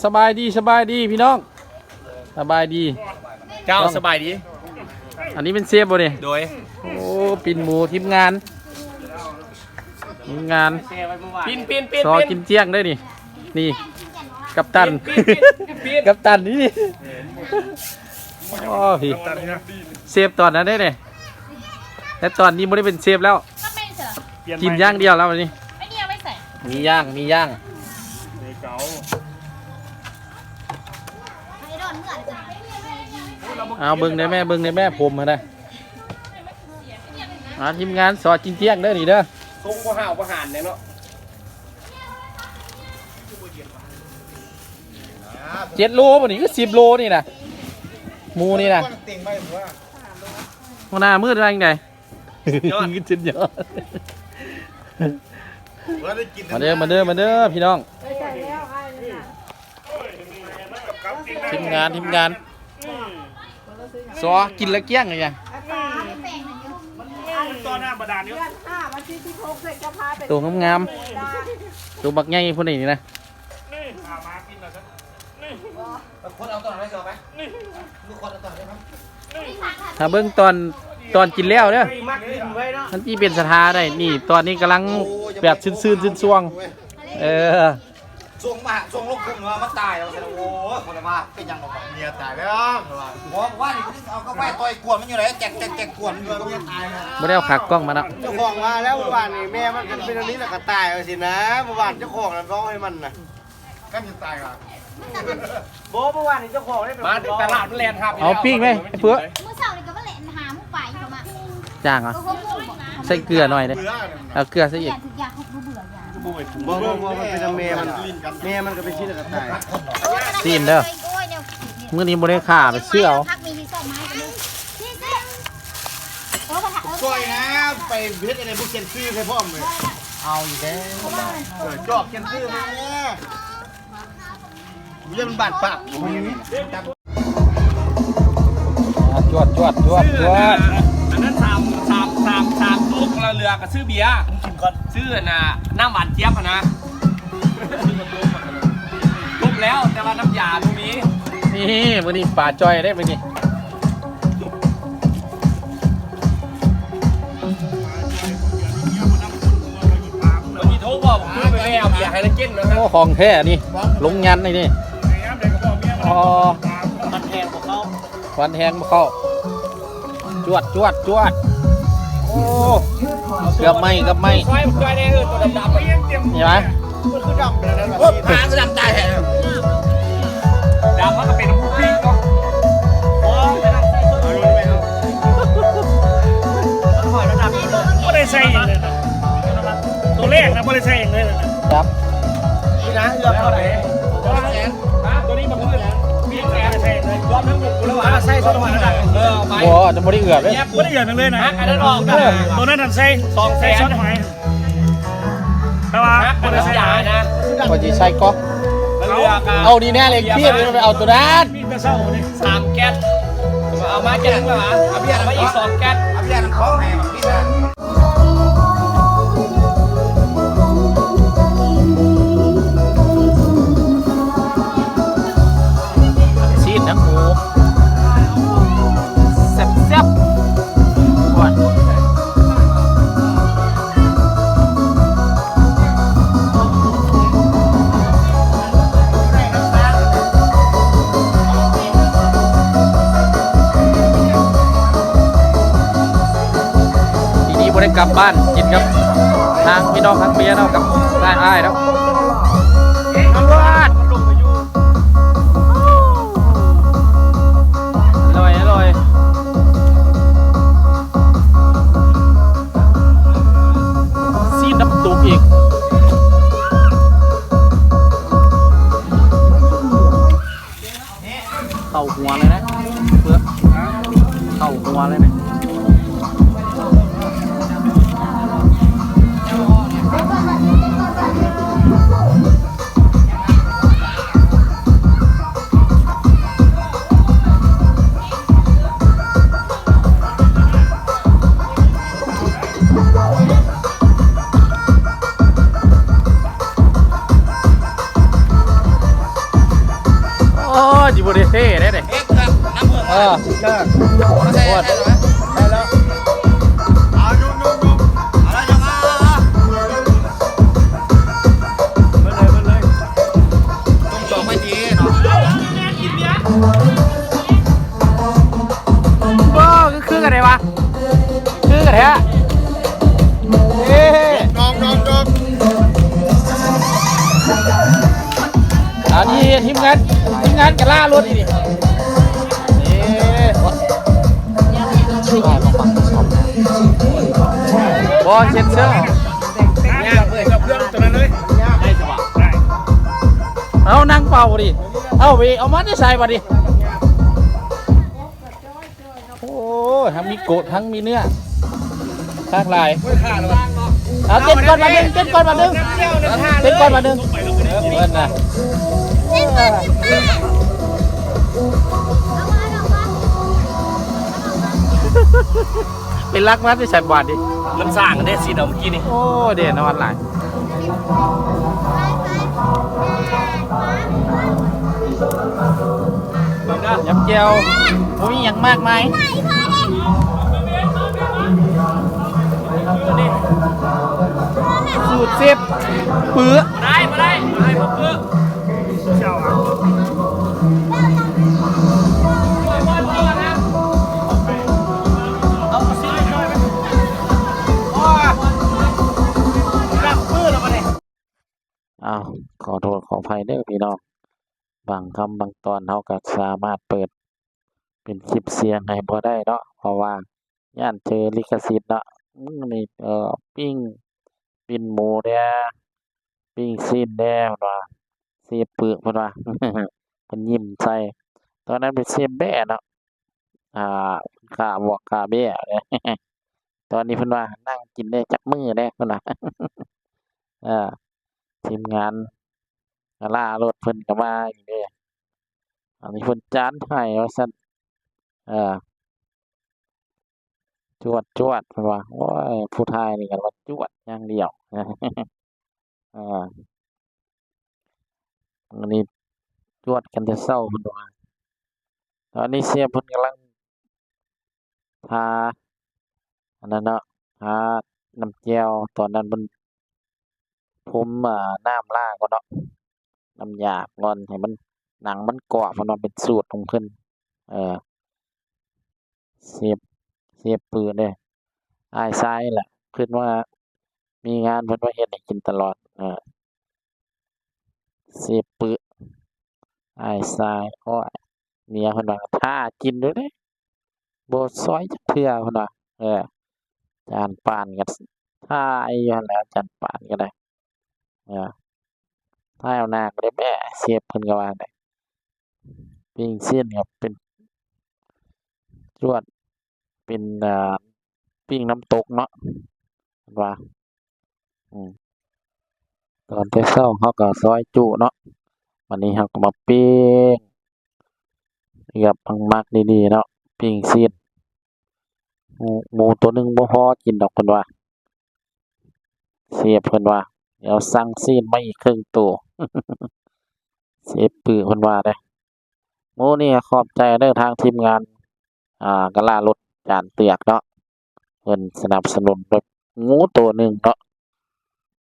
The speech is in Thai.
สบายดีพี่น้องสบายดีเจ้าสบายดีอันนี้เป็นเซฟบ่เนี่ยโดยโอ้ปิ่นหมูทีมงานปินซอกินเจียงได้นี่กัปตันกัปตันนี่โอ้พี่เซฟตอนนั้นได้เนี่ยแต่ตอนนี้ไม่ได้เป็นเซฟแล้วกินย่างเดียวแล้ววันนี้มีย่างเอาเบิ้งได้แม่ผมมาได้ทีมงานสอกินเจียงได้นี่เด้อทรงห่าวประหารเนี่ยเนาะ7 โลวันนี้ก็10 โลนี่นะหมูนี่นะหัวหน้ามืดอะไรยังไงกินจนเยอะมาเด้อพี่น้องทีมงานซอกินแล้วเกี้ยงไงยังตัวงามตัวบักใหญ่พวกนี้นะถ้าเบิ้งตอนกินแล้วเนี่ยมันที่เป็นสถาได้นี่ตอนนี้กำลังแบบซื่นๆซ่วงช่วงลูกคุณมาตายแล้วโอ้คนละมาเป็นยังไงเมียตายแล้วบอกว่านี่เอาก็ไปต่อยกวนมันอยู่ไหนแจกกวนมันก็ตายนะไม่ได้เอาขากล้องมาแล้วเจ้าของมาแล้วเมื่อวานนี่แม่มันเป็นอันนี้แหละก็ตายเอาสินะเมื่อวานเจ้าของนั่นร้องให้มันนะก็จะตายอ่ะโบ้เมื่อวานนี่เจ้าของได้มาตลาดแลนด์ครับเอาปิ้งไหมเพื่อมื้อเช้านี่ก็มาเล่นหาหมูป่าอยู่มาจ้างเหรอใส่เกลือหน่อยเด้เอาเกลือใส่อีกทุกอย่างเขาเบื่ออย่างบ่มันเป็นแม่มันก็เป็นชิ้นกระต่ายซีมเด้อมื้อนี้บ่ได้ข่าไปเสื้อเอาก้อยนะไปเพชรอะไรพวกเกนซี่ให้พ่อมเลยเอาอยู่แล้วจอกเกนซี่มาเนี่ยเรื่องบาดปากจวดอันนั้นสามลูกเรือกับซื้อเบียร์กินก่อนซื้อน่ะน้ำหวานเจี๊ยบนะลูกแล้วแต่ว่าน้ำยาตรงนี้นี่มื้อนี้ป่าจอยได้มื้อนี้โทรบอกผมไปแม่เอาเบียร์ให้นักกินนะครับโอ้ของแท้นี่ลงยันนี่อ๋อมันแพงกว่าเขาวันแทงมาเข้าจวดโอ้เกือบไม่ไฟมันจ้อยได้ตัวดำๆเห็นไหมมันคือดำเลยนะพาคือดำตายแหละดำมันก็เป็นผู้พี่ก็ไม่ได้ใส่อย่างเลยตัวเลขนะไม่ได้ใส่อย่างเลยครับนี่นะเลือกเท่าไหร่ตัวนี้มันคือมีแสนใส่เลยรอบทั้งหมดกูแล้วว่าใส่สองพันได้โอ้จะไม่ได้เอือบเลยไม่ได้เอือบเลยนะอันนั้นออกตัวนั้นใส่ใส่ชุดหอยแต่ว่าคนละยานะพอจีใส่ก๊อกเอาดีแน่เลยพี่ไปเอาตัวนั้นพี่จะเศร้าเนี่ย3 แก๊สเอามาแก๊สนึงมาเอาเบียร์มาอีก2 แก๊สเอาเบียร์น้ำของให้พี่นะชีสน้ำหมูแซ่บก่อนกลับบ้านกินครับทางพี่น้องทางเมียเนาะกับได้อ้ายแล้วตำรวจอร่อยซีน้ำตุกอีกเข้าหัวเลยนะเพื่อเข้าหัวเลยนะ ได้แล้วเอานุ่มเอาละจังมาเลยต้องจองไม่ดีเนาะ ว้าวคือกันไงวะคือกันแท้เอ๊ะ น้อง อันนี้ทีมงานกันล่ารถนี่นี่บอลเช็ดเสื้อ เนี่ยเลยกับเรื่องตัวนั้นเลย ได้จังหวะ ได้ เอานั่งเป่าดิเอามาได้ใส่มาดิโอ้ทั้งมีโกดทั้งมีเนื้อข้างลาย ไม่ขาดหรอก เอาเต้นก่อนมาดึงเต้นก่อนมาดึงเอิ้นนะ เป็นรักมัดที่ใส่บาทดิ มันสร้างกันได้สิเดี๋ยวเมื่อกี้นี่ โอ้เด่นอนหลายยำเจียวบ่มีอย่างมากมายสูตรเสียบเปื้อ มาได้มาเพื่อ เจ้าอ่ะ เอาซิช่วยไหม รับมือแล้วมาเนี่ย อ้าวขอโทษขออภัยเด้อพี่น้องบางคำบางตอนเราก็สามารถเปิดเป็นคลิปเสียงให้บ่ได้เนาะเพราะว่าย่านเจอลิขสิทธิ์เนาะนี่ปิ้งหมูแด้ปิ้งซีนแด้เพิ่นว่าเสียบเปลือกเพิ่นว่า เพิ่นยิ้มใส่ตอนนั้นเป็นเสียบแบ้เนาะขาบวกขาแบ้เลย ตอนนี้เพิ่นว่านั่งกินได้จักมื้อแด้เพิ่นว่า ทีมงานล่ารถเพิ่นก็มาอยู่เด้อันนี้เพิ่นจานให้ว่าซั่นเออจวดเพิ่นว่าโอ้ยผู้ทายนี่ก็ว่าจวดอย่างเดียว เอออันนี้จวดกันแต่เช้าเพิ่นว่าตอนนี้เสียเพิ่นกำลังทาอันนั้นเนาะทาน้ำแจ่วตอนนั้นเพิ่นผมน้ำล้างก่อนเนาะน้ำยาก่อนให้มันหนังมันกรอบเพิ่นว่าเป็นสูตรของเพิ่นเออเสียบปืนเด้อ้ายชายแหละเพิ่นว่ามีงานเพิ่นว่าเฮ็ดให้กินตลอดเสียบปืนอ้ายชายโอ้ยเมียเพิ่นว่าท่ากินด้วยเด้บ่ซอยจักเทื่อเพิ่นว่าจานปานก็ท่าอยู่หั่นแหล้วจานปานก็ได้ถ้าเอาหน้าก็ได้แม่เสียบเพิ่นก็ว่าได้ปิ้งเส้นก็เป็นจวดเป็นปิ้งน้ำตกเนาะเพิ่นว่าตอนแต่เช้าเขาก็ซอยจุเนาะวันนี้เขาก็มาปิ้งกับมักดีๆเนาะปิ้งซีนหมูตัวหนึงบ่พอกินดอกเพิ่นว่าเสียบเพิ่นว่าเดี๋ยวสั่งซีนมาอีกครึ่งตัว เสียบปื้อเพิ่นว่าเด้โอ้นี่ขอบใจเด้อทางทีมงานกะลารถจานเตือกเนาะเพิ่นสนับสนุนรถหมูตัวหนึงเนาะ